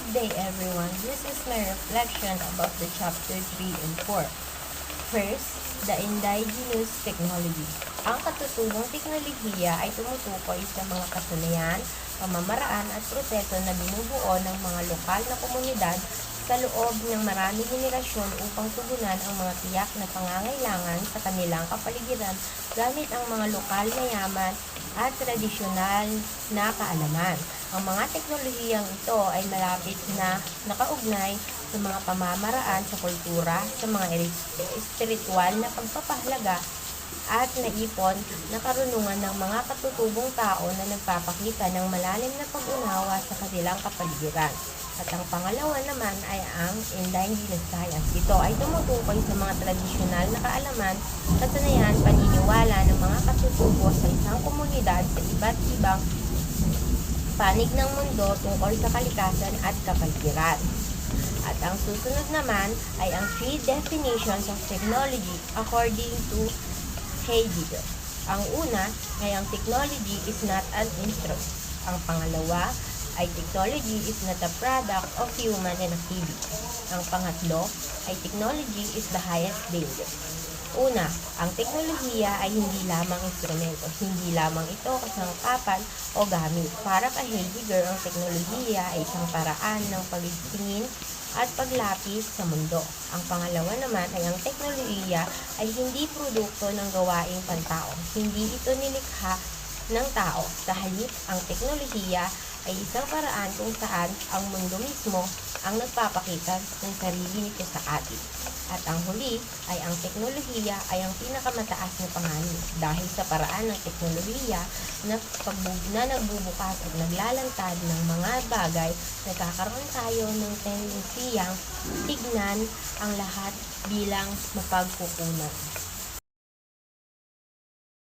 Good day everyone. This is my reflection about the chapter 3 and 4. First, the indigenous technology. Ang katutubong teknolohiya ay tumutukoy sa mga kasanayan, pamamaraan at proseso na binubuo ng mga lokal na komunidad sa loob ng maraming henerasyon upang tugunan ang mga tiyak na pangangailangan sa kanilang kapaligiran gamit ang mga lokal na yaman at tradisyonal na kaalaman. Ang mga teknolohiyang ito ay malapit na nakaugnay sa mga pamamaraan sa kultura, sa mga espiritual na pagpapahalaga at naipon na karunungan ng mga katutubong tao na nagpapakita ng malalim na pag-unawa sa kanilang kapaligiran. At ang pangalawa naman ay ang indigenous science. Ito ay tumutukoy sa mga tradisyonal na kaalaman, kasanayan, paniniwala ng mga katutubo sa isang komunidad sa iba't ibang panig ng mundo tungkol sa kalikasan at kapaligiran. At ang susunod naman ay ang 3 definitions of technology according to Heidegger. Ang una ay ang technology is not an instrument. Ang pangalawa ay technology is not a product of human activity. Ang pangatlo ay technology is the highest danger. Una, ang teknolohiya ay hindi lamang instrumento, hindi lamang ito kasangkapan o gamit. Para kay Heidegger, ang teknolohiya ay isang paraan ng pagtingin at paglapis sa mundo. Ang pangalawa naman ay ang teknolohiya ay hindi produkto ng gawaing pantao. Hindi ito nilikha ng tao. Sa halip, ang teknolohiya ay isang paraan kung saan ang mundo mismo ang nagpapakita ng sarili nito sa atin. At ang huli ay ang teknolohiya ay ang pinakamataas na panganib dahil sa paraan ng teknolohiya na nagbubukas at naglalantad ng mga bagay, nagkakaroon tayo ng tendensiyang tignan ang lahat bilang mapagkukunan.